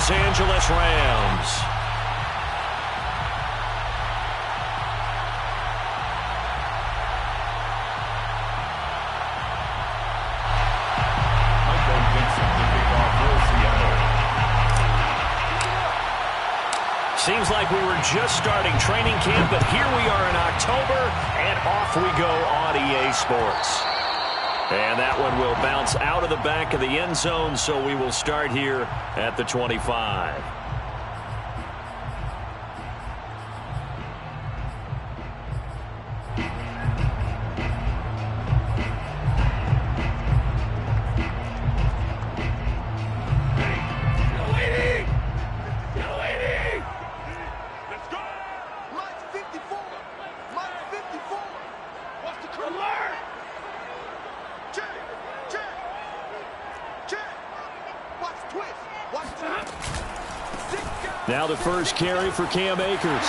Los Angeles Rams. Seems like we were just starting training camp, but here we are in October, and off we go on EA Sports. And that one will bounce out of the back of the end zone, so we will start here at the 25. Now the first carry for Cam Akers.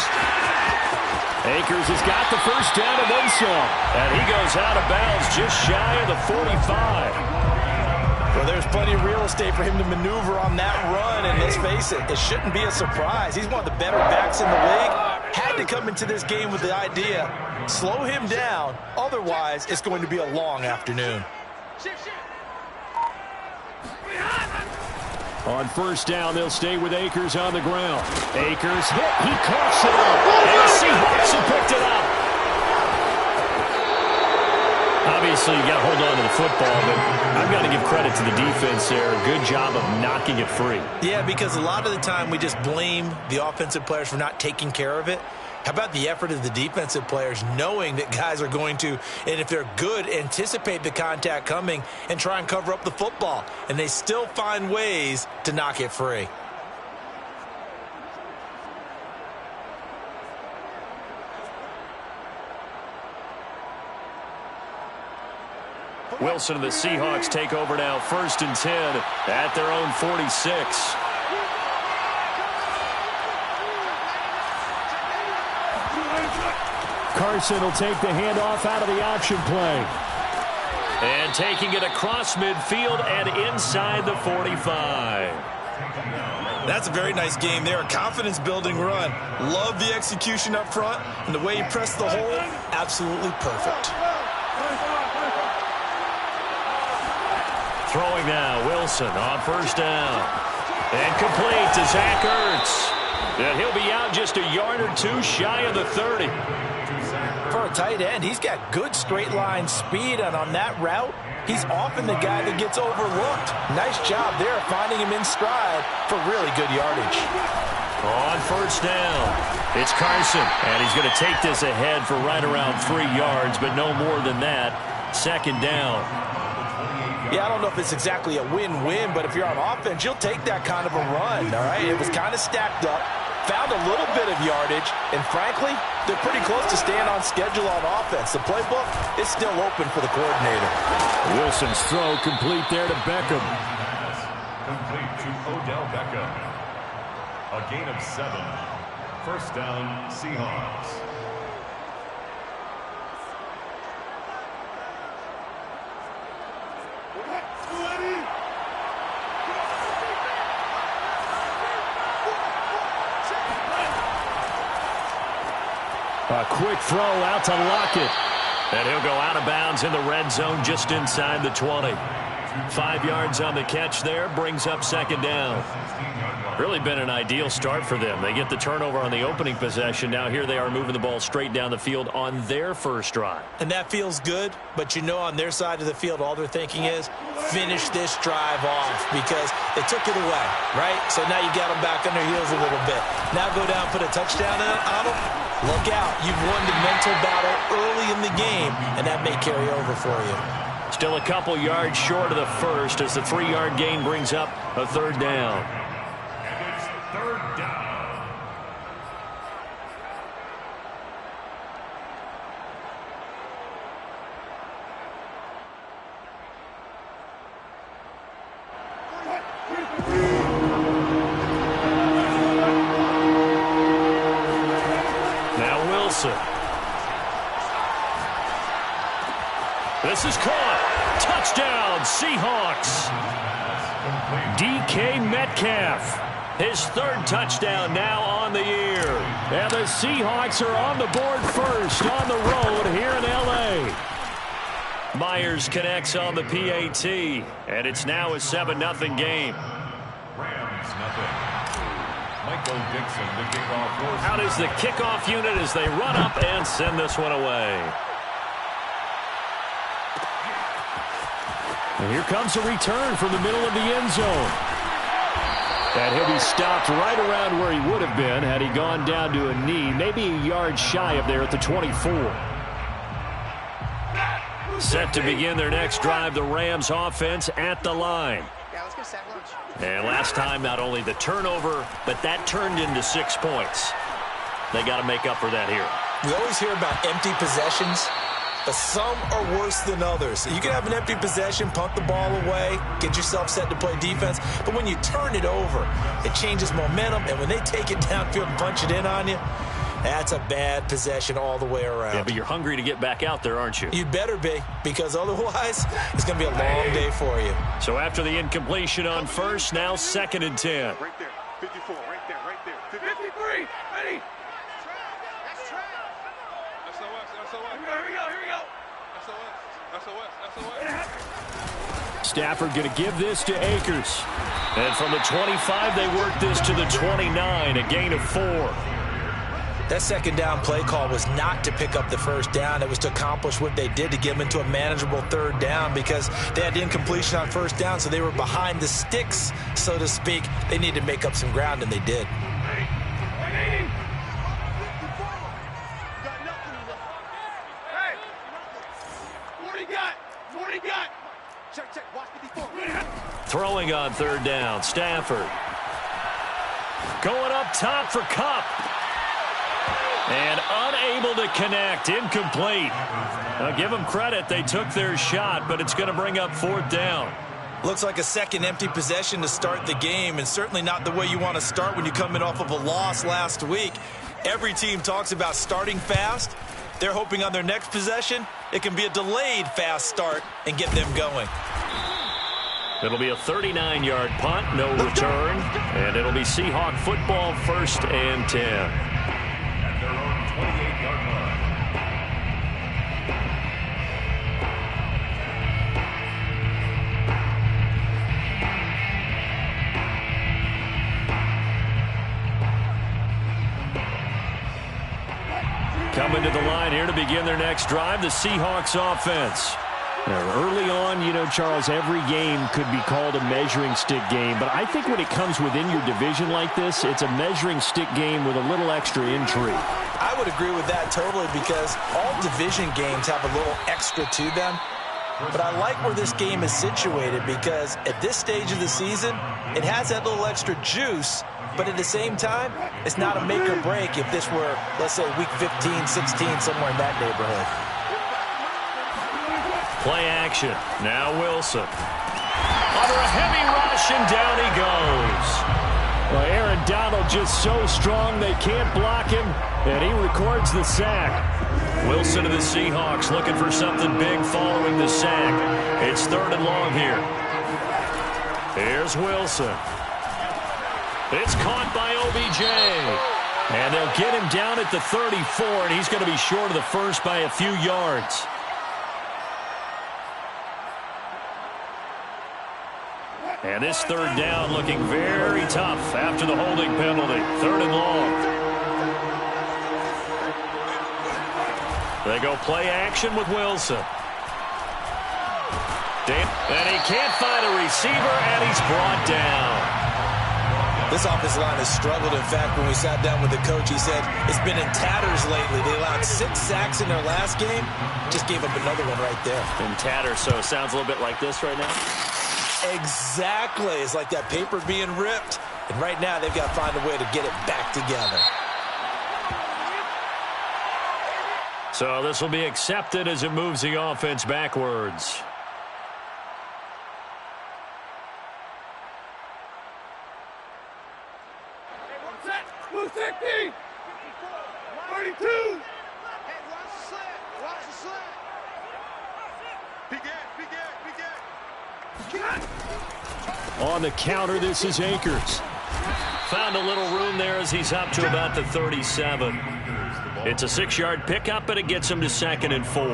Akers has got the first down and then some. And he goes out of bounds just shy of the 45. Well, there's plenty of real estate for him to maneuver on that run. And let's face it, it shouldn't be a surprise. He's one of the better backs in the league. Had to come into this game with the idea, slow him down. Otherwise, it's going to be a long afternoon. On first down, they'll stay with Akers on the ground. Akers hit. He coughs it up. And the Seahawks have picked it up. Obviously, you got to hold on to the football, but I've got to give credit to the defense there. Good job of knocking it free. Yeah, because a lot of the time we just blame the offensive players for not taking care of it. How about the effort of the defensive players knowing that guys are going to, and if they're good, anticipate the contact coming and try and cover up the football. And they still find ways to knock it free. Wilson and the Seahawks take over now, 1st and 10 at their own 46. Carson will take the handoff out of the option play. And taking it across midfield and inside the 45. That's a very nice game there. A confidence-building run. Love the execution up front. And the way he pressed the hole, absolutely perfect. Throwing now, Wilson on first down. And complete to Zach Ertz. And he'll be out just a yard or two shy of the 30. For a tight end, he's got good straight line speed, and on that route, he's often the guy that gets overlooked. Nice job there finding him in stride for really good yardage. On first down, it's Carson, and he's going to take this ahead for right around 3 yards, but no more than that. 2nd down. Yeah, I don't know if it's exactly a win-win, but if you're on offense, you'll take that kind of a run, all right? It was kind of stacked up, found a little bit of yardage, and frankly, they're pretty close to staying on schedule on offense. The playbook is still open for the coordinator. Wilson's throw complete there to Beckham. Complete to Odell Beckham. A gain of 7. First down, Seahawks. A quick throw out to Lockett. And he'll go out of bounds in the red zone just inside the 20. 5 yards on the catch there, brings up 2nd down. Really been an ideal start for them. They get the turnover on the opening possession. Now here they are moving the ball straight down the field on their first drive. And that feels good, but you know on their side of the field, all they're thinking is finish this drive off because they took it away, right? So now you got them back on their heels a little bit. Now go down, put a touchdown on them. Look out. You've won the mental battle early in the game, and that may carry over for you. Still a couple yards short of the first as the 3-yard gain brings up a 3rd down. It's 3rd down. Now Wilson. This is caught. Touchdown, Seahawks. DK Metcalf. His third touchdown now on the year. And the Seahawks are on the board first on the road here in L.A. Myers connects on the PAT, and it's now a 7-0 game. Rams nothing. Michael Dixon, the kickoff. Out is the kickoff unit as they run up and send this one away. And here comes a return from the middle of the end zone. And he'll be stopped right around where he would have been had he gone down to a knee, maybe a yard shy of there at the 24. Set to begin their next drive, the Rams offense at the line. Yeah, let's go sack lunch. And last time, not only the turnover, but that turned into 6 points. They got to make up for that here. We always hear about empty possessions, but some are worse than others. You can have an empty possession, punt the ball away, get yourself set to play defense, but when you turn it over, it changes momentum, and when they take it downfield and punch it in on you, that's a bad possession all the way around. Yeah, but you're hungry to get back out there, aren't you? You'd better be, because otherwise it's going to be a long day for you. So after the incompletion on first, now 2nd and 10. Right there, 54, right there, right there. 53, ready. Here we go. SOS. Stafford going to give this to Akers. And from the 25, they work this to the 29, a gain of 4. That second down play call was not to pick up the first down. It was to accomplish what they did to get them into a manageable third down because they had incompletion on first down, so they were behind the sticks, so to speak. They needed to make up some ground, and they did. Check. Watch 54. Throwing on third down, Stafford. Going up top for Kupp. And unable to connect, incomplete. Now give them credit, they took their shot, but it's going to bring up 4th down. Looks like a second empty possession to start the game, and certainly not the way you want to start when you come in off of a loss last week. Every team talks about starting fast. They're hoping on their next possession, it can be a delayed fast start and get them going. It'll be a 39-yard punt, no return, and it'll be Seahawk football, 1st and 10. At their own 28-yard line. Coming to the line here to begin their next drive, the Seahawks offense. Now, early on, you know, Charles, every game could be called a measuring stick game. But I think when it comes within your division like this, it's a measuring stick game with a little extra intrigue. I would agree with that totally because all division games have a little extra to them. But I like where this game is situated because at this stage of the season, it has that little extra juice. But at the same time, it's not a make or break if this were, let's say, week 15, 16, somewhere in that neighborhood. Play action. Now Wilson. Under a heavy rush, and down he goes. Well, Aaron Donald just so strong they can't block him, and he records the sack. Wilson to the Seahawks looking for something big following the sack. It's 3rd and long here. Here's Wilson. It's caught by OBJ. And they'll get him down at the 34, and he's going to be short of the first by a few yards. And this 3rd down looking very tough after the holding penalty. 3rd and long. They go play action with Wilson. And he can't find a receiver, and he's brought down. This offensive line has struggled. In fact, when we sat down with the coach, he said it's been in tatters lately. They allowed 6 sacks in their last game. Just gave up another one right there. In tatters, so it sounds a little bit like this right now. Exactly. It's like that paper being ripped. And right now, they've got to find a way to get it back together. So this will be accepted as it moves the offense backwards. Blue 60, 32. Hey, watch the slant. Watch the slant. Begin. On the counter, this is Akers. Found a little room there as he's up to about the 37. It's a 6-yard pickup, but it gets him to 2nd and 4.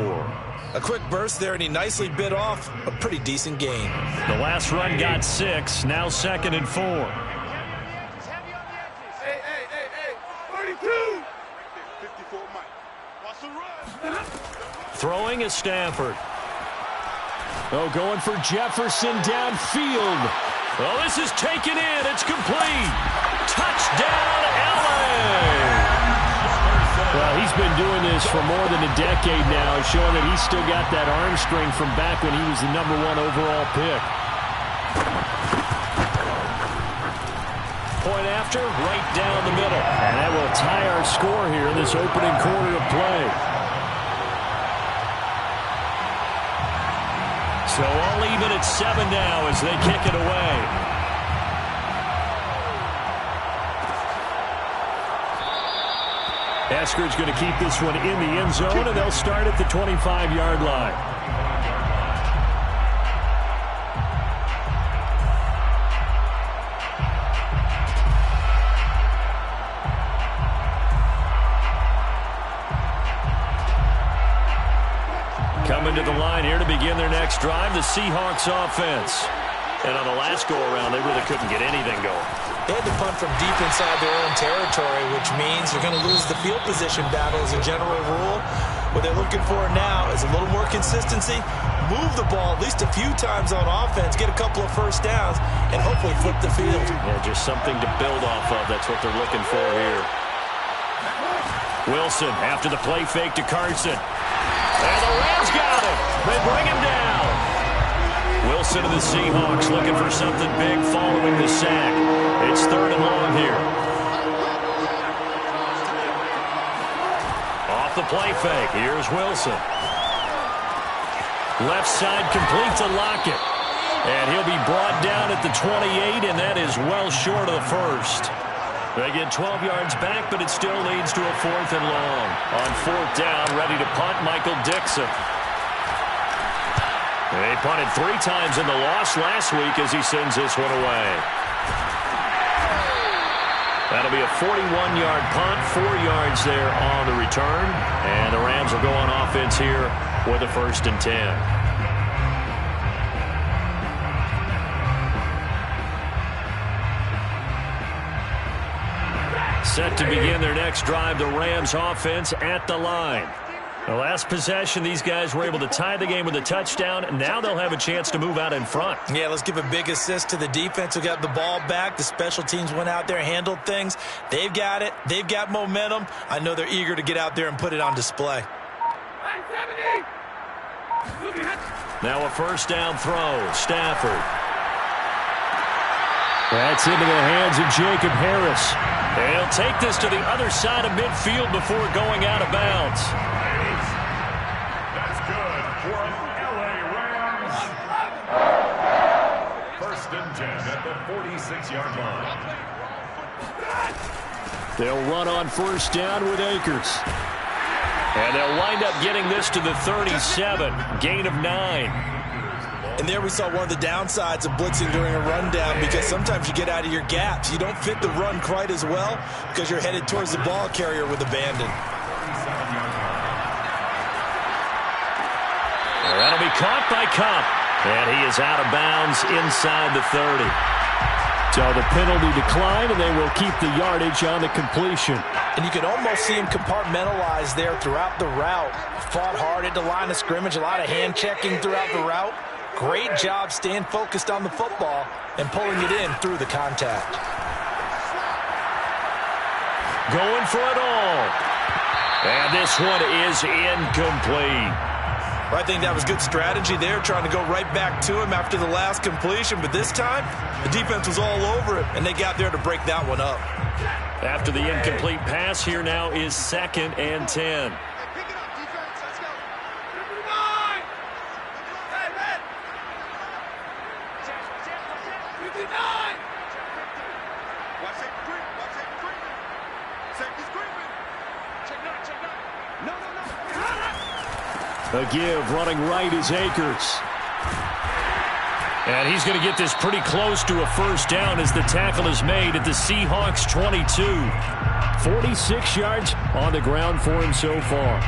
A quick burst there, and he nicely bit off a pretty decent gain. The last run got 6, now 2nd and 4. Hey, 32. 54 Mike. Watch the run. Throwing is Stafford. Oh, going for Jefferson downfield. Well, this is taken in. It's complete. Touchdown, LA! Well, he's been doing this for more than a decade now, showing that he's still got that arm strength from back when he was the #1 overall pick. Point after, right down the middle. And that will tie our score here in this opening quarter of play. So all even at 7 now as they kick it away. Esker's going to keep this one in the end zone, and they'll start at the 25-yard line. Coming to the line here to begin their next drive, the Seahawks offense. And on the last go-around, they really couldn't get anything going. They had to punt from deep inside their own territory, which means they're going to lose the field position battle as a general rule. What they're looking for now is a little more consistency, move the ball at least a few times on offense, get a couple of first downs, and hopefully flip the field. Yeah, just something to build off of. That's what they're looking for here. Wilson after the play fake to Carson. And the Rams got him. They bring him down. Wilson of the Seahawks looking for something big following the sack. It's 3rd and long here. Off the play fake. Here's Wilson. Left side complete to Lockett. And he'll be brought down at the 28, and that is well short of the first. They get 12 yards back, but it still leads to a 4th and long. On 4th down, ready to punt, Michael Dixon. They punted 3 times in the loss last week as he sends this one away. That'll be a 41-yard punt, 4 yards there on the return. And the Rams will go on offense here with a 1st and 10. Set to begin their next drive, the Rams offense at the line. The last possession, these guys were able to tie the game with a touchdown, and now they'll have a chance to move out in front. Yeah, let's give a big assist to the defense who got the ball back. The special teams went out there, handled things. They've got it. They've got momentum. I know they're eager to get out there and put it on display. Now a 1st down throw, Stafford. That's into the hands of Jacob Harris. And he'll take this to the other side of midfield before going out of bounds. That's good for LA Rams. 1st and 10 at the 46-yard line. They'll run on 1st down with Akers. And they'll wind up getting this to the 37, gain of 9. And there we saw one of the downsides of blitzing during a rundown, because sometimes you get out of your gaps. You don't fit the run quite as well because you're headed towards the ball carrier with abandon. That'll be caught by Cup. And he is out of bounds inside the 30. So the penalty declined, and they will keep the yardage on the completion. And you can almost see him compartmentalize there throughout the route. Fought hard at the line of scrimmage, a lot of hand checking throughout the route. Great job staying focused on the football and pulling it in through the contact. Going for it all. And this one is incomplete. I think that was good strategy there, trying to go right back to him after the last completion. But this time, the defense was all over it, and they got there to break that one up. After the incomplete pass, here now is 2nd and 10. A give, running right is Akers. And he's going to get this pretty close to a first down as the tackle is made at the Seahawks 22. 46 yards on the ground for him so far.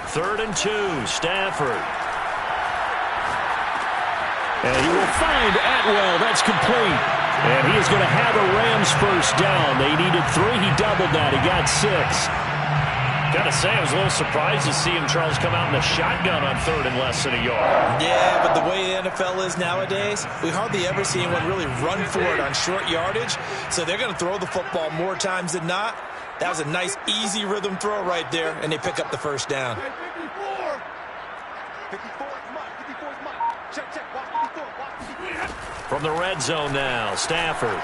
Third and 2, Stafford. And he will find Atwell. That's complete. And he is going to have a Rams first down. They needed 3. He doubled that. He got 6. Got to say, I was a little surprised to see him, Charles, come out in the shotgun on third and less than a yard. Yeah, but the way the NFL is nowadays, we hardly ever see anyone really run for it on short yardage. So they're going to throw the football more times than not. That was a nice, easy rhythm throw right there, and they pick up the first down. 54 is mine. 54 is mine. Check, check. Watch 54. Watch 54. From the red zone now, Stafford.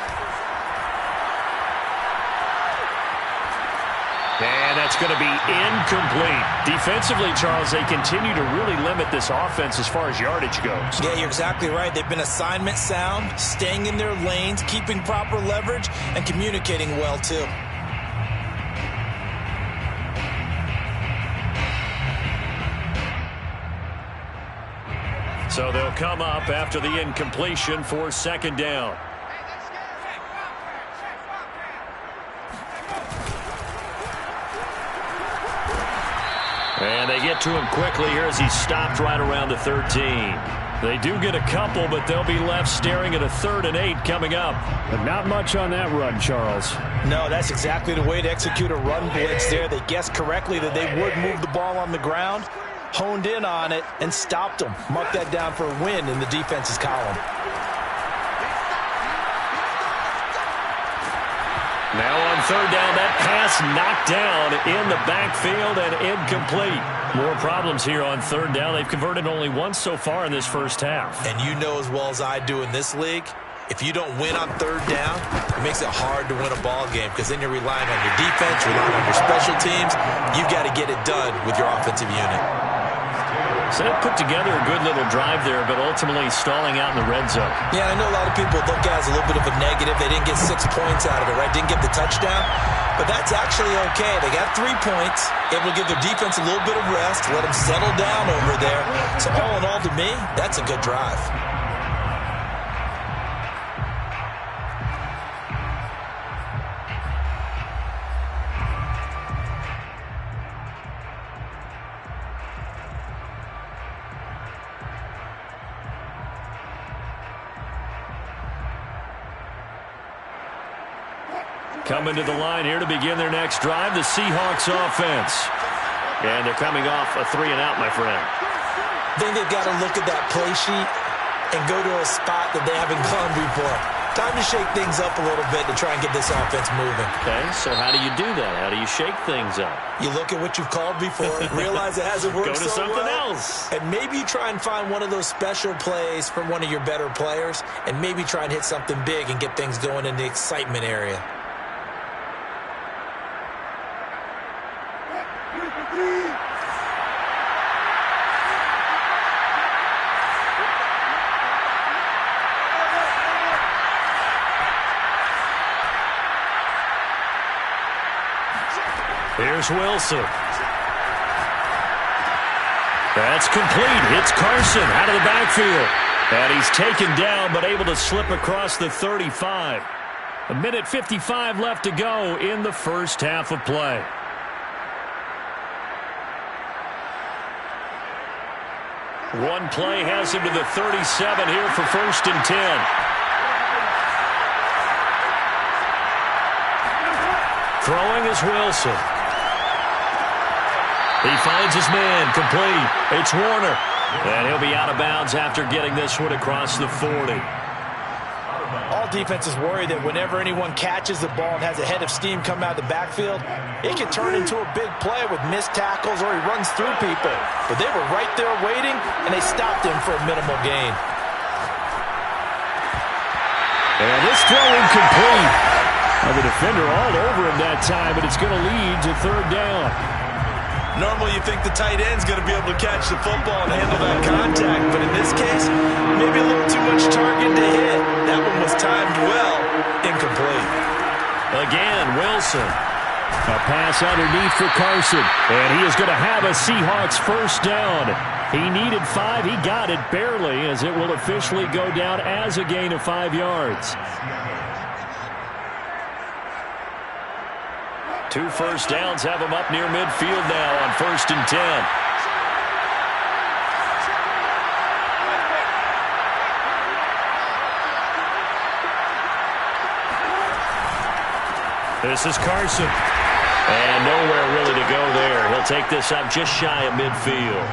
And that's going to be incomplete. Defensively, Charles, they continue to really limit this offense as far as yardage goes. Yeah, you're exactly right. They've been assignment sound, staying in their lanes, keeping proper leverage, and communicating well, too. So they'll come up after the incompletion for second down. And they get to him quickly here as he's stopped right around the 13. They do get a couple, but they'll be left staring at a 3rd and 8 coming up. But not much on that run, Charles. No, that's exactly the way to execute a run blitz there. They guessed correctly that they would move the ball on the ground, honed in on it, and stopped them. Mark that down for a win in the defense's column. Now on third down, that pass knocked down in the backfield and incomplete. More problems here on third down. They've converted only once so far in this first half. And you know as well as I do in this league, if you don't win on third down, it makes it hard to win a ball game because then you're relying on your defense, relying on your special teams. You've got to get it done with your offensive unit. So they put together a good little drive there, but ultimately stalling out in the red zone. Yeah, I know a lot of people look at it as a little bit of a negative. They didn't get 6 points out of it, right? Didn't get the touchdown. But that's actually okay. They got 3 points. Able to give their defense a little bit of rest, let them settle down over there. So all in all, to me, that's a good drive. Coming to the line here to begin their next drive, the Seahawks offense. And they're coming off a 3-and-out, my friend. I think they've got to look at that play sheet and go to a spot that they haven't gone before. Time to shake things up a little bit to try and get this offense moving. Okay, so how do you do that? How do you shake things up? You look at what you've called before, realize it hasn't worked Go to so something well, else. and maybe you try and find one of those special plays from one of your better players, and maybe try and hit something big and get things going in the excitement area. Here's Wilson. That's complete. It's Carson out of the backfield. And he's taken down but able to slip across the 35. 1:55 left to go in the first half of play. One play has him to the 37 here for 1st and 10. Throwing is Wilson. He finds his man, complete. It's Warner. And he'll be out of bounds after getting this one across the 40. All defenses worry that whenever anyone catches the ball and has a head of steam come out of the backfield, it can turn into a big play with missed tackles or he runs through people. But they were right there waiting, and they stopped him for a minimal gain. And this throw incomplete. The defender all over him that time, but it's going to lead to third down. Normally you think the tight end's going to be able to catch the football and handle that contact, but in this case, maybe a little too much target to hit. That one was timed well, incomplete. Again, Wilson. A pass underneath for Carson, and he is going to have a Seahawks first down. He needed 5. He got it barely, as it will officially go down as a gain of 5 yards. 2 first downs have him up near midfield now on 1st and 10. This is Carson. And nowhere really to go there. He'll take this up just shy of midfield.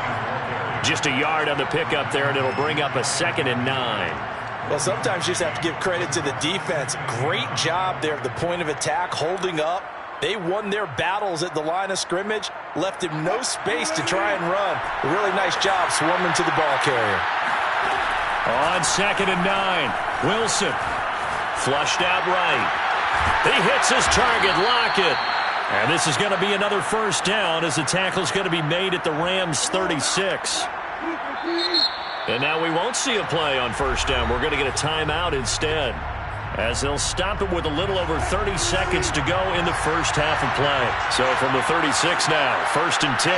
Just a yard on the pickup there, and it'll bring up a 2nd and 9. Well, sometimes you just have to give credit to the defense. Great job there at the point of attack, holding up. They won their battles at the line of scrimmage, left him no space to try and run. A really nice job swarming to the ball carrier. On 2nd and 9, Wilson flushed out right. He hits his target, Lockett. And this is going to be another first down as the tackle's going to be made at the Rams' 36. And now we won't see a play on first down. We're going to get a timeout instead, as they'll stop it with a little over 30 seconds to go in the first half of play. So from the 36 now, 1st and 10.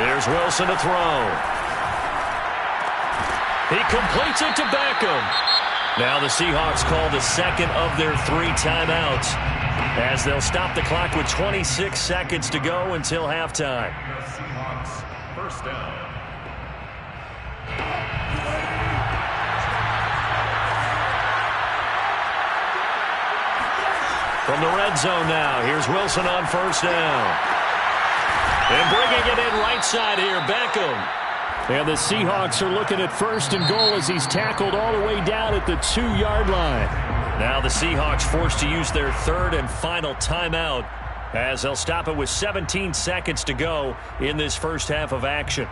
Here's Wilson to throw. He completes it to Beckham. Now the Seahawks call the 2nd of their 3 timeouts, as they'll stop the clock with 26 seconds to go until halftime. The Seahawks first down. From the red zone now, here's Wilson on 1st down. And bringing it in right side here, Beckham. And the Seahawks are looking at 1st and goal as he's tackled all the way down at the 2-yard line. Now the Seahawks forced to use their 3rd and final timeout, as they'll stop it with 17 seconds to go in this first half of action.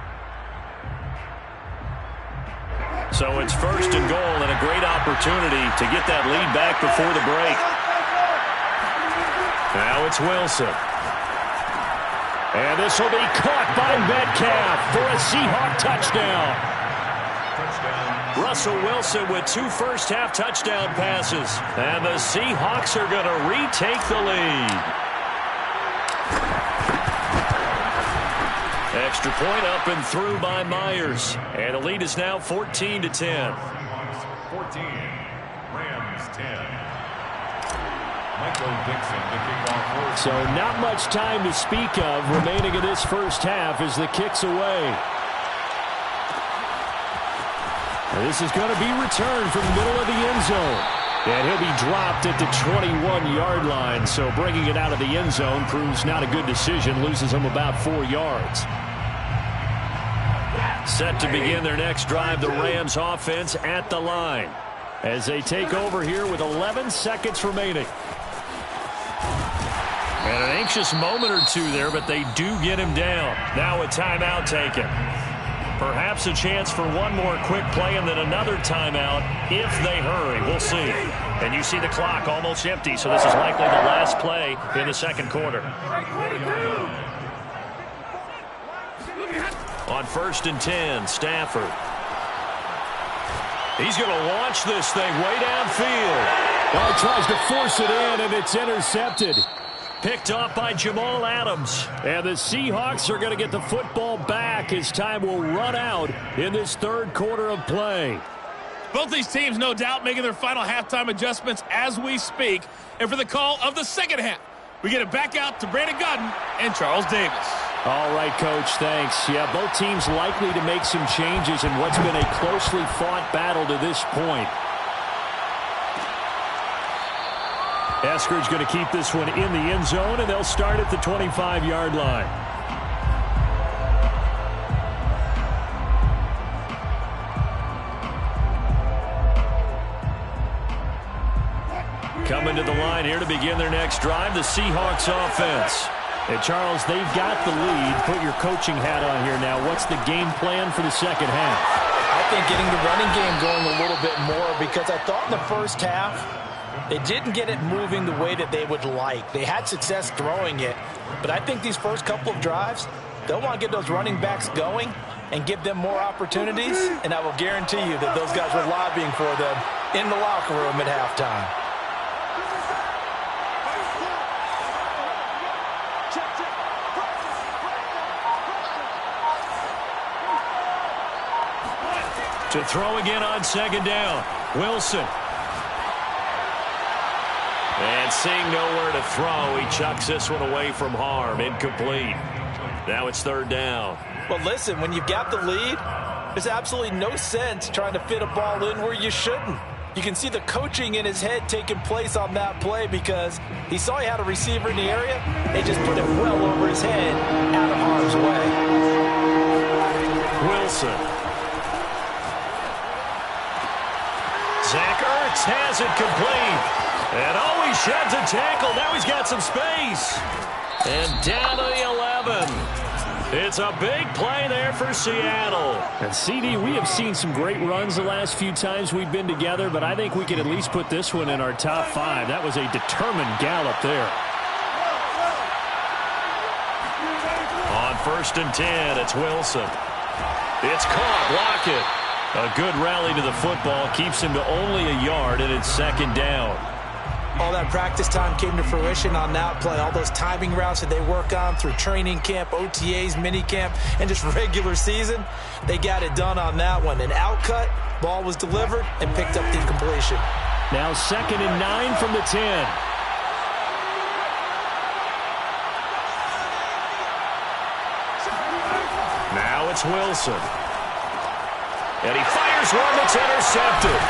So it's 1st and goal, and a great opportunity to get that lead back before the break. Now it's Wilson. And this will be caught by Metcalf for a Seahawk touchdown. Russell Wilson with 2 first-half touchdown passes. And the Seahawks are going to retake the lead. Extra point up and through by Myers. And the lead is now 14-10. 14, Rams 10. Michael Dixon, the kickoff. So not much time to speak of remaining in this first half as the kick's away. And this is going to be returned from the middle of the end zone. And he'll be dropped at the 21-yard line. So bringing it out of the end zone proves not a good decision. Loses him about 4 yards. Set to begin their next drive, the Rams offense at the line, as they take over here with 11 seconds remaining. And an anxious moment or two there, but they do get him down. Now a timeout taken. Perhaps a chance for one more quick play and then another timeout if they hurry. We'll see. And you see the clock almost empty, so this is likely the last play in the 2nd quarter. On 1st and 10, Stafford. He's going to launch this thing way downfield. Well, he tries to force it in, and it's intercepted. Picked off by Jamal Adams. And the Seahawks are going to get the football back as time will run out in this 3rd quarter of play. Both these teams, no doubt, making their final halftime adjustments as we speak. And for the call of the 2nd half, we get it back out to Brandon Godden and Charles Davis. All right, Coach, thanks. Yeah, both teams likely to make some changes in what's been a closely fought battle to this point. Eskridge going to keep this one in the end zone, and they'll start at the 25-yard line. Coming to the line here to begin their next drive, the Seahawks offense. And Charles, they've got the lead. Put your coaching hat on here now. What's the game plan for the 2nd half? I think getting the running game going a little bit more, because I thought in the first half They didn't get it moving the way that they would like. They had success throwing it, but I think these first couple of drives, they'll want to get those running backs going and give them more opportunities, and I will guarantee you that those guys were lobbying for them in the locker room at halftime. To throw again on second down. Wilson. And seeing nowhere to throw, he chucks this one away from harm. Incomplete. Now it's third down. Well, listen, when you've got the lead, there's absolutely no sense trying to fit a ball in where you shouldn't. You can see the coaching in his head taking place on that play because he saw he had a receiver in the area. They just put it well over his head out of harm's way. Wilson. Zach Ertz has it complete. And oh, he sheds a tackle. Now he's got some space. And down to the 11. It's a big play there for Seattle. And CD, we have seen some great runs the last few times we've been together, but I think we can at least put this one in our top 5. That was a determined gallop there. On 1st and 10, it's Wilson. It's caught. Lockett. A good rally to the football keeps him to only a yard, and it's second down. All that practice time came to fruition on that play. All those timing routes that they work on through training camp, OTAs, minicamp, and just regular season, they got it done on that one. An outcut, ball was delivered, and picked up the completion. Now 2nd and 9 from the 10. Now it's Wilson. And he fires one that's intercepted.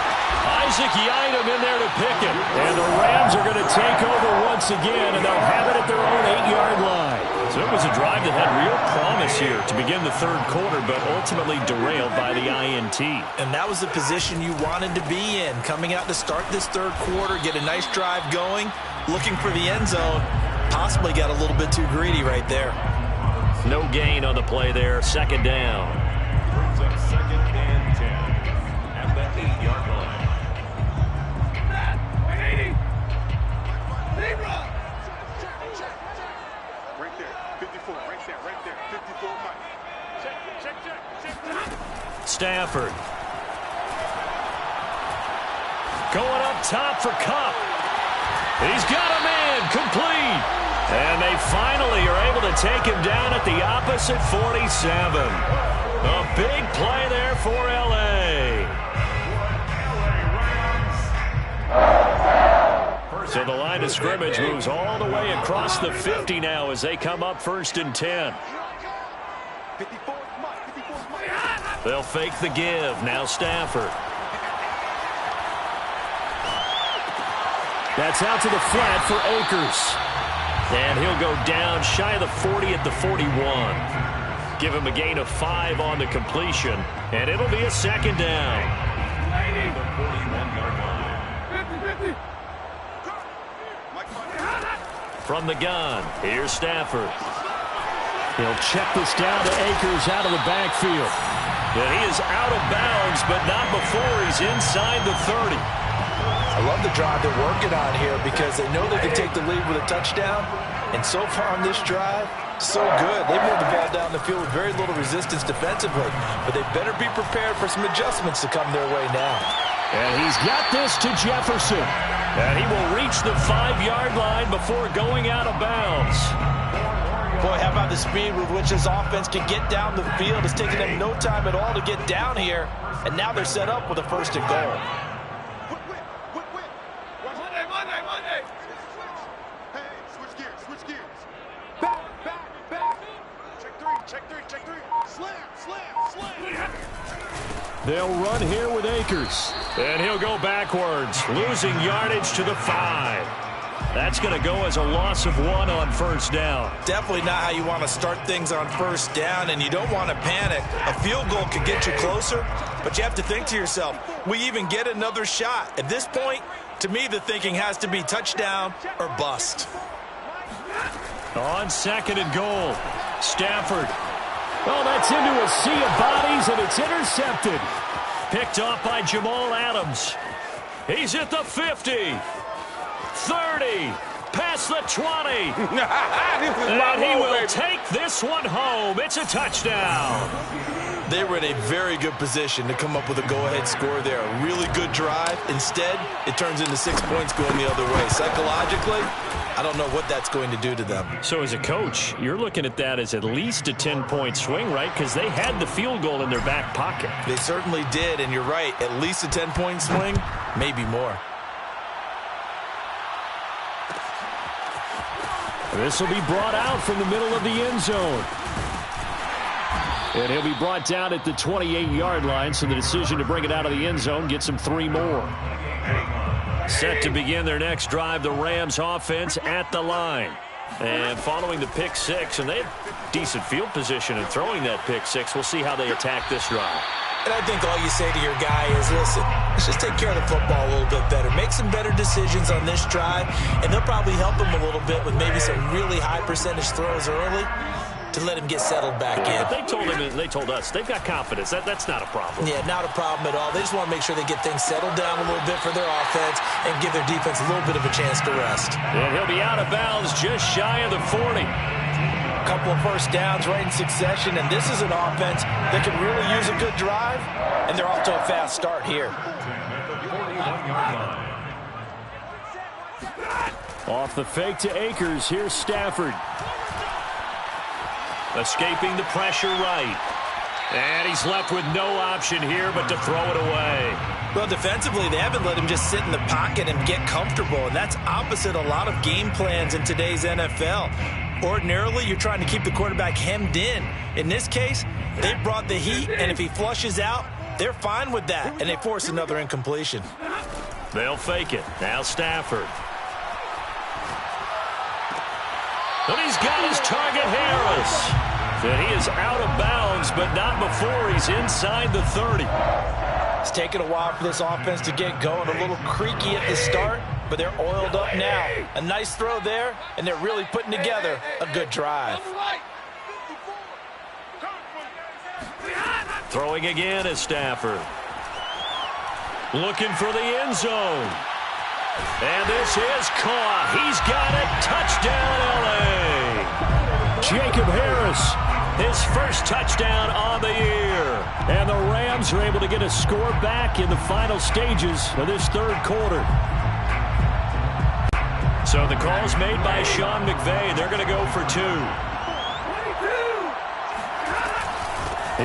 Isaac Yiadom in there to pick it. And the Rams are going to take over once again, and they'll have it at their own 8-yard line. So it was a drive that had real promise here to begin the third quarter, but ultimately derailed by the INT. And that was the position you wanted to be in. Coming out to start this third quarter, get a nice drive going, looking for the end zone. Possibly got a little bit too greedy right there. No gain on the play there. Second down. Brings up 2nd and 10 at the 8-yard line. Right there, 54, right there, 54, Mike. Check. Stafford. Going up top for Kupp. He's got a man, complete. And they finally are able to take him down at the opposite 47. A big play there for L.A. So the line of scrimmage moves all the way across the 50 now as they come up 1st and 10. They'll fake the give. Now Stafford. That's out to the flat for Akers. And he'll go down shy of the 40 at the 41. Give him a gain of 5 on the completion, and it'll be a second down. The 41-yard line. From the gun, here's Stafford. He'll check this down to Akers out of the backfield. And he is out of bounds, but not before he's inside the 30. I love the drive they're working on here because they know they can take the lead with a touchdown. And so far on this drive, so good. They moved the ball down the field with very little resistance defensively. But they better be prepared for some adjustments to come their way now. And he's got this to Jefferson. And he will reach the 5-yard line before going out of bounds. Boy, how about the speed with which this offense can get down the field? It's taking them no time at all to get down here. And now they're set up with a 1st and goal. Monday. Hey, switch gears. Back. Check three. Slam. They'll run here with Akers. And he'll go backwards, losing yardage to the 5. That's going to go as a loss of 1 on 1st down. Definitely not how you want to start things on 1st down, and you don't want to panic. A field goal could get you closer, but you have to think to yourself, we even get another shot. At this point, to me, the thinking has to be touchdown or bust. On 2nd and goal, Stafford. Oh, that's into a sea of bodies, and it's intercepted. Picked off by Jamal Adams. He's at the 50. 30. Past the 20. This is my And he role, will baby. take this one home. It's a touchdown. They were in a very good position to come up with a go-ahead score there. A really good drive. Instead, it turns into 6 points going the other way. Psychologically, I don't know what that's going to do to them. So as a coach, you're looking at that as at least a 10-point swing, right? Because they had the field goal in their back pocket. They certainly did, and you're right. At least a 10-point swing, maybe more. This will be brought out from the middle of the end zone. And he'll be brought down at the 28-yard line, so the decision to bring it out of the end zone gets him 3 more. Set to begin their next drive, the Rams offense at the line. And following the pick six, and they have decent field position in throwing that pick six. We'll see how they attack this drive. And I think all you say to your guy is, listen, let's just take care of the football a little bit better. Make some better decisions on this drive, and they'll probably help him a little bit with maybe some really high percentage throws early to let him get settled back in. They told us they've got confidence. That's not a problem. Yeah, not a problem at all. They just want to make sure they get things settled down a little bit for their offense and give their defense a little bit of a chance to rest. And he'll be out of bounds just shy of the 40. A couple of first downs right in succession, and this is an offense that could really use a good drive, and they're off to a fast start here. Off the fake to Akers. Here's Stafford. Escaping the pressure right. And he's left with no option here but to throw it away. Well, defensively, they haven't let him just sit in the pocket and get comfortable, and that's opposite a lot of game plans in today's NFL. Ordinarily, you're trying to keep the quarterback hemmed in. In this case, they brought the heat, and if he flushes out, they're fine with that, and they force another incompletion. They'll fake it. Now Stafford. And he's got his target, Harris. And he is out of bounds, but not before he's inside the 30. It's taken a while for this offense to get going. A little creaky at the start, but they're oiled up now. A nice throw there, and they're really putting together a good drive. Throwing again is Stafford. Looking for the end zone. And this is caught. He's got it. Touchdown, L.A. Jacob Harris. His first touchdown on the year. And the Rams are able to get a score back in the final stages of this third quarter. So the call's made by Sean McVay. They're going to go for 2.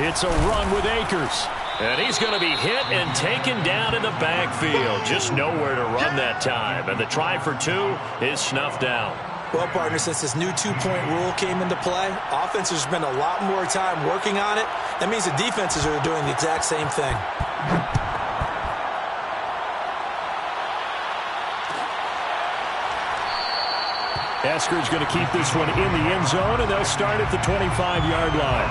It's a run with Akers. And he's going to be hit and taken down in the backfield. Just nowhere to run that time. And the try for 2 is snuffed out. Well, partner, since this new two-point rule came into play, offenses spend a lot more time working on it. That means the defenses are doing the exact same thing. Esker's going to keep this one in the end zone, and they'll start at the 25-yard line.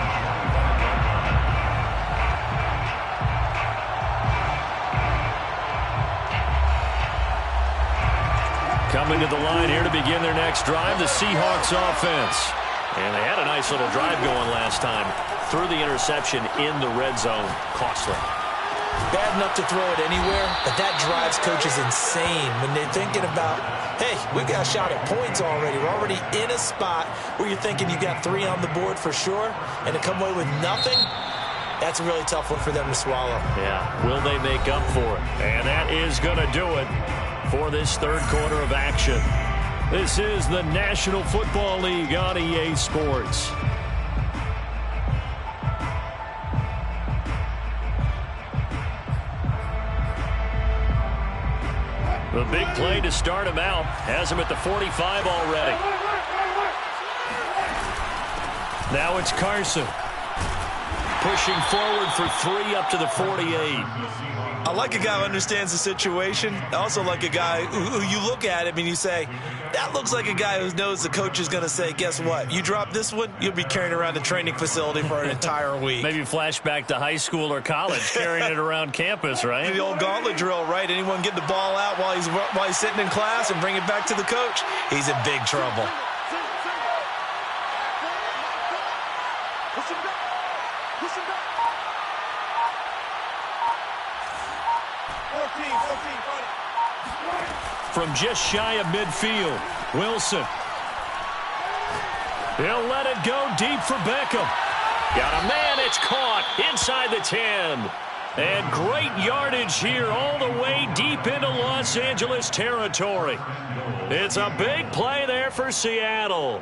Coming to the line here to begin their next drive, the Seahawks offense. And they had a nice little drive going last time. Threw the interception in the red zone. Costly. Bad enough to throw it anywhere, but that drives coaches insane when they're thinking about, hey, we've got a shot at points already. We're already in a spot where you're thinking you got 3 on the board for sure, and to come away with nothing, that's a really tough one for them to swallow. Yeah, will they make up for it? And that is going to do it for this third quarter of action. This is the National Football League on EA Sports. The big play to start him out has him at the 45 already. Now it's Carson. Pushing forward for 3 up to the 48. I like a guy who understands the situation. I also like a guy who you look at him and you say, that looks like a guy who knows the coach is going to say, guess what? You drop this one, you'll be carrying around the training facility for an entire week. Maybe flashback to high school or college, carrying it around campus, right? The old gauntlet drill, right? Anyone get the ball out while he's sitting in class and bring it back to the coach? He's in big trouble. from just shy of midfield. Wilson. He'll let it go deep for Beckham. Got a man, it's caught inside the 10. And great yardage here all the way deep into Los Angeles territory. It's a big play there for Seattle.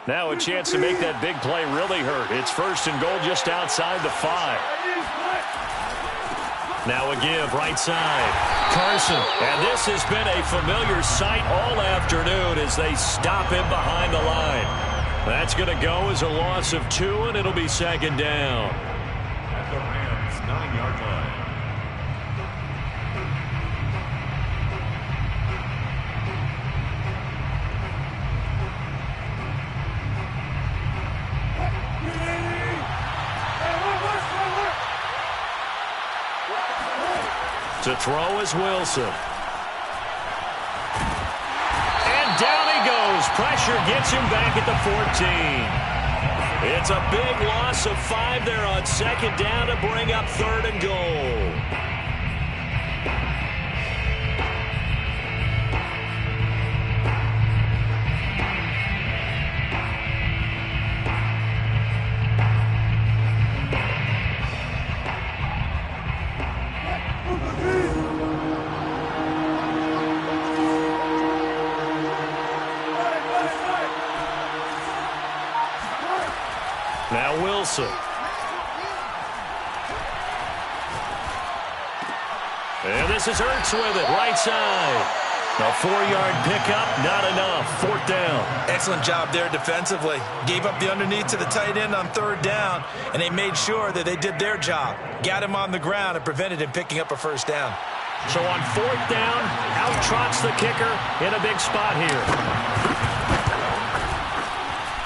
Now a chance to make that big play really hurt. It's 1st and goal just outside the 5. Now a give right side. Carson. And this has been a familiar sight all afternoon as they stop him behind the line. That's going to go as a loss of 2, and it'll be 2nd down. At the Rams' 9-yard line. To throw is Wilson. And down he goes. Pressure gets him back at the 14. It's a big loss of 5 there on 2nd down to bring up 3rd and goal. Now Wilson. And this is Ertz with it, right side. A 4-yard pickup, not enough. 4th down. Excellent job there defensively. Gave up the underneath to the tight end on 3rd down, and they made sure that they did their job. Got him on the ground and prevented him picking up a 1st down. So on 4th down, out trots the kicker in a big spot here.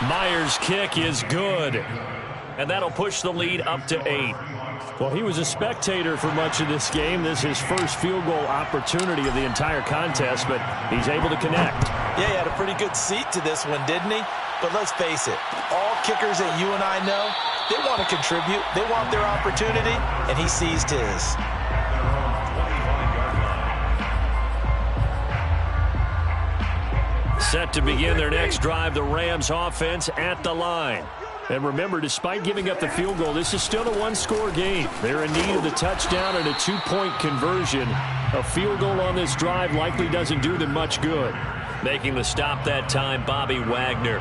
Myers' kick is good. And that'll push the lead up to 8. Well, he was a spectator for much of this game. This is his first field goal opportunity of the entire contest, but he's able to connect. Yeah, he had a pretty good seat to this one, didn't he? But let's face it, all kickers that you and I know, they want to contribute. They want their opportunity, and he seized his. Set to begin their next drive, the Rams offense at the line. And remember, despite giving up the field goal, this is still a one-score game. They're in need of the touchdown and a 2-point conversion. A field goal on this drive likely doesn't do them much good. Making the stop that time, Bobby Wagner.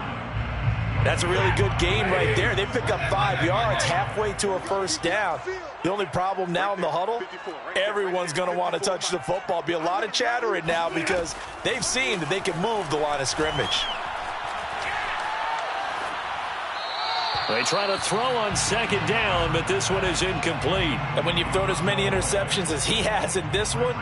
That's a really good game right there. They pick up 5 yards halfway to a 1st down. The only problem now in the huddle, everyone's going to want to touch the football. Be a lot of chattering now because they've seen that they can move the line of scrimmage. They try to throw on 2nd down, but this one is incomplete. And when you've thrown as many interceptions as he has in this one,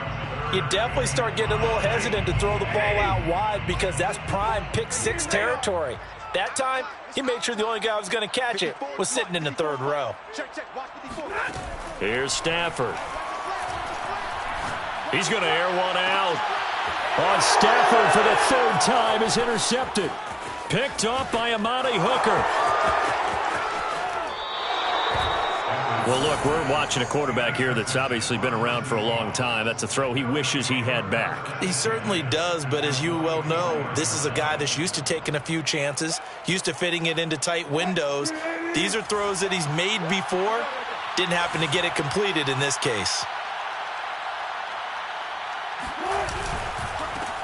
you definitely start getting a little hesitant to throw the ball out wide because that's prime pick 6 territory. That time, he made sure the only guy who was going to catch it was sitting in the 3rd row. Here's Stafford. He's going to air one out. On Stafford for the 3rd time is intercepted. Picked off by Amani Hooker. Well, look, we're watching a quarterback here that's obviously been around for a long time. That's a throw he wishes he had back. He certainly does, but as you well know, this is a guy that's used to taking a few chances, used to fitting it into tight windows. These are throws that he's made before. Didn't happen to get it completed in this case.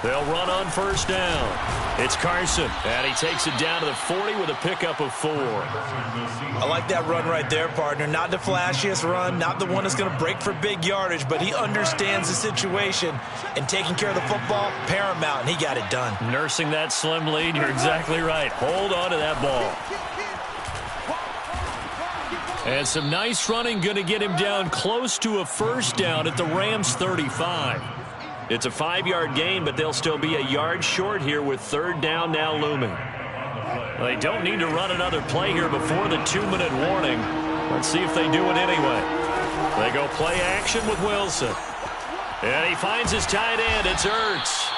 They'll run on 1st down. It's Carson, and he takes it down to the 40 with a pickup of 4. I like that run right there, partner. Not the flashiest run, not the one that's going to break for big yardage, but he understands the situation, and taking care of the football, paramount, and he got it done. Nursing that slim lead, you're exactly right. Hold on to that ball. And some nice running going to get him down close to a 1st down at the Rams' 35. It's a 5-yard gain, but they'll still be a yard short here with 3rd down now looming. Well, they don't need to run another play here before the 2-minute warning. Let's see if they do it anyway. They go play action with Wilson. And he finds his tight end. It's Ertz.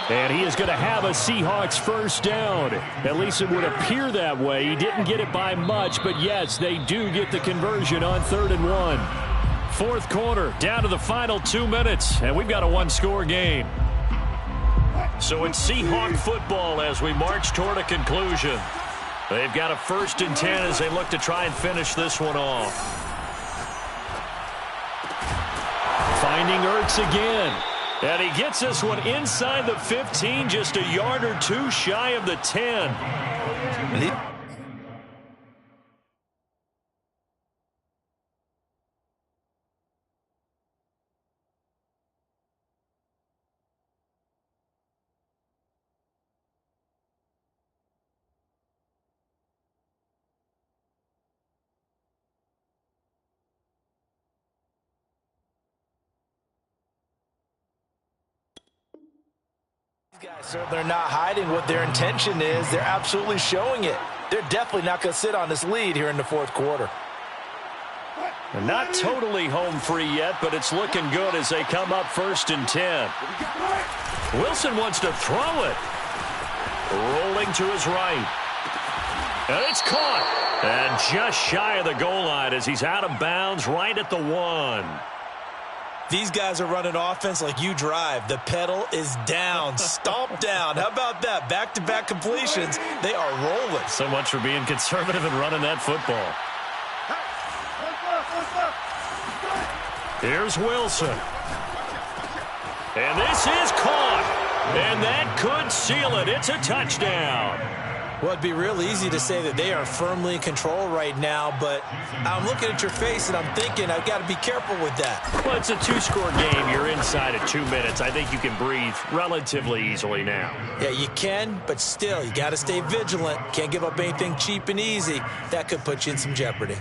And he is going to have a Seahawks first down. At least it would appear that way. He didn't get it by much, but yes, they do get the conversion on 3rd and 1. Fourth quarter, down to the final 2 minutes, and we've got a one-score game. So it's Seahawk football as we march toward a conclusion. They've got a 1st and 10 as they look to try and finish this one off. Finding Ertz again. And he gets this one inside the 15, just a yard or two shy of the 10. These guys certainly are not hiding what their intention is. They're absolutely showing it. They're definitely not going to sit on this lead here in the fourth quarter. And not totally home free yet, but it's looking good as they come up 1st and 10. Wilson wants to throw it. Rolling to his right. And it's caught. And just shy of the goal line as he's out of bounds right at the 1. These guys are running offense like you drive. The pedal is down, stomped down. How about that? Back-to-back completions. They are rolling. So much for being conservative and running that football. Here's Wilson. And this is caught. And that could seal it. It's a touchdown. Well, it'd be real easy to say that they are firmly in control right now, but I'm looking at your face and I'm thinking I've got to be careful with that. Well, it's a 2-score game. You're inside at 2 minutes. I think you can breathe relatively easily now. Yeah, you can, but still, you got to stay vigilant. Can't give up anything cheap and easy. That could put you in some jeopardy.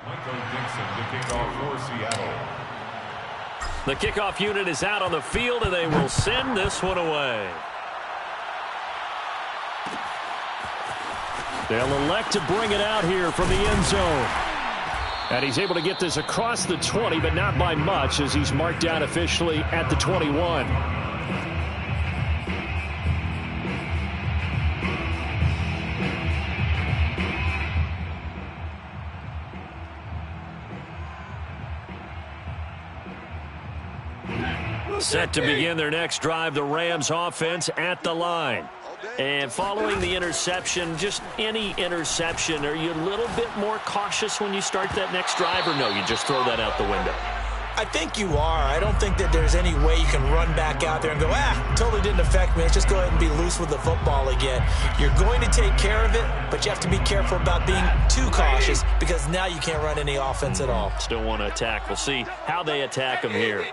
Michael Dixon, the kickoff for Seattle. The kickoff unit is out on the field, and they will send this one away. They'll elect to bring it out here from the end zone. And he's able to get this across the 20, but not by much as he's marked down officially at the 21. Set to begin their next drive, the Rams offense at the line. And following the interception, just any interception, are you a little bit more cautious when you start that next drive, or no, you just throw that out the window? I think you are. I don't think that there's any way you can run back out there and go, totally didn't affect me. Let's just go ahead and be loose with the football again. You're going to take care of it, but you have to be careful about being too cautious because now you can't run any offense at all. Still want to attack. We'll see how they attack them here.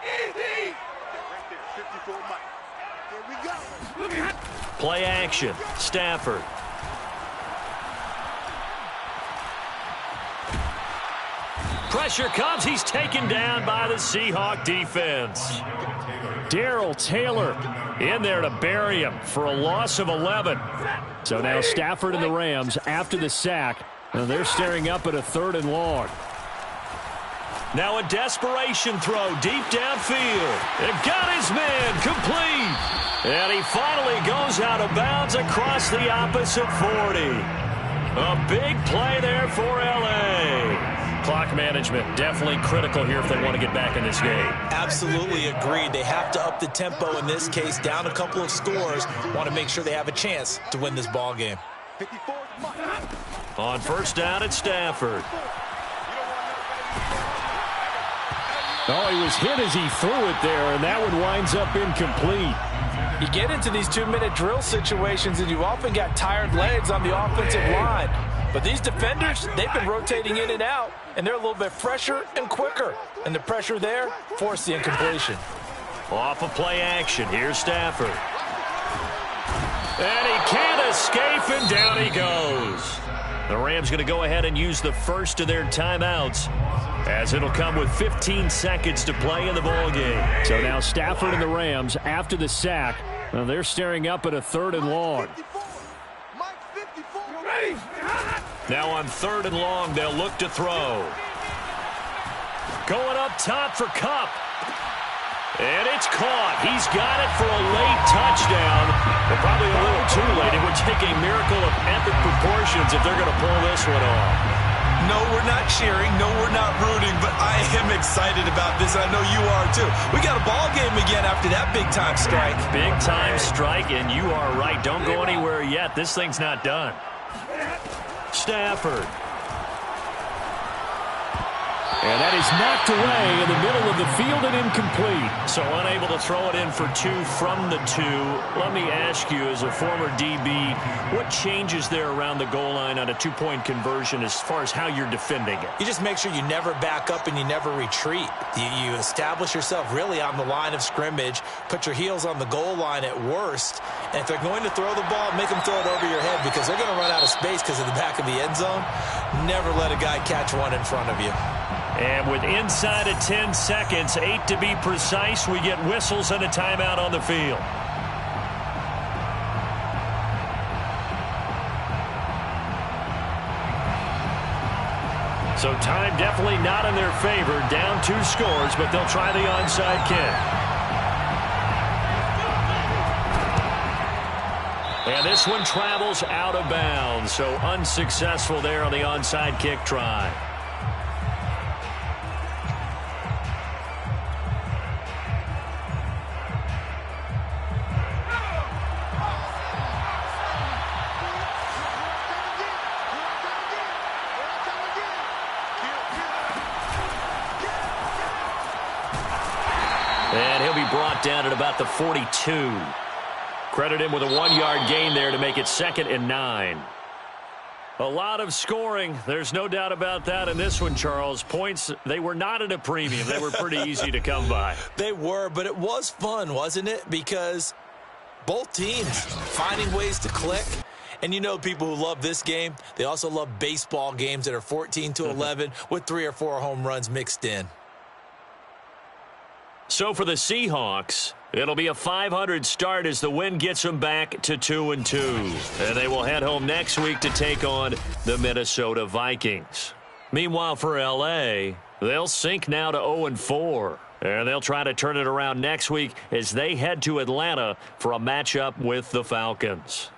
Play action. Stafford. Pressure comes. He's taken down by the Seahawk defense. Darrell Taylor in there to bury him for a loss of 11. So now Stafford and the Rams after the sack. And they're staring up at a 3rd and long. Now a desperation throw deep downfield. It got his man complete. And he finally goes out of bounds across the opposite 40. A big play there for L.A. Clock management definitely critical here if they want to get back in this game. Absolutely agreed. They have to up the tempo in this case, down a couple of scores. Want to make sure they have a chance to win this ball game. On first down, it's Stafford. Oh, he was hit as he threw it there, and that one winds up incomplete. You get into these 2-minute drill situations, and you often got tired legs on the offensive line. But these defenders, they've been rotating in and out, and they're a little bit fresher and quicker. And the pressure there forced the incompletion. Off of play action, here's Stafford. And he can't escape, and down he goes. The Rams going to go ahead and use the first of their timeouts, as it'll come with 15 seconds to play in the ball game. So now Stafford and the Rams after the sack. Well, they're staring up at a 3rd and long. Now on 3rd and long, they'll look to throw. Going up top for Kupp. And it's caught. He's got it for a late touchdown. But probably a little too late. It would take a miracle of epic proportions if they're going to pull this one off. No, we're not cheering. No, we're not rooting. But I am excited about this. I know you are, too. We got a ball game again after that big-time strike. Big-time strike, and you are right. Don't go anywhere yet. This thing's not done. Stafford. And that is knocked away in the middle of the field and incomplete. So unable to throw it in for 2 from the 2. Let me ask you, as a former DB, what changes there around the goal line on a 2-point conversion as far as how you're defending it? You just make sure you never back up and you never retreat. You establish yourself really on the line of scrimmage, put your heels on the goal line at worst, and if they're going to throw the ball, make them throw it over your head because they're going to run out of space because of the back of the end zone. Never let a guy catch one in front of you. And with inside of 10 seconds, 8 to be precise, we get whistles and a timeout on the field. So time definitely not in their favor. Down 2 scores, but they'll try the onside kick. And this one travels out of bounds, so unsuccessful there on the onside kick try. And he'll be brought down at about the 42. Credit him with a 1-yard gain there to make it 2nd and 9. A lot of scoring. There's no doubt about that in this one, Charles. Points, they were not at a premium. They were pretty easy to come by. They were, but it was fun, wasn't it? Because both teams finding ways to click. And you know people who love this game, they also love baseball games that are 14-11 with 3 or 4 home runs mixed in. So for the Seahawks, it'll be a .500 start as the win gets them back to 2-2. And they will head home next week to take on the Minnesota Vikings. Meanwhile, for L.A., they'll sink now to 0-4. And they'll try to turn it around next week as they head to Atlanta for a matchup with the Falcons.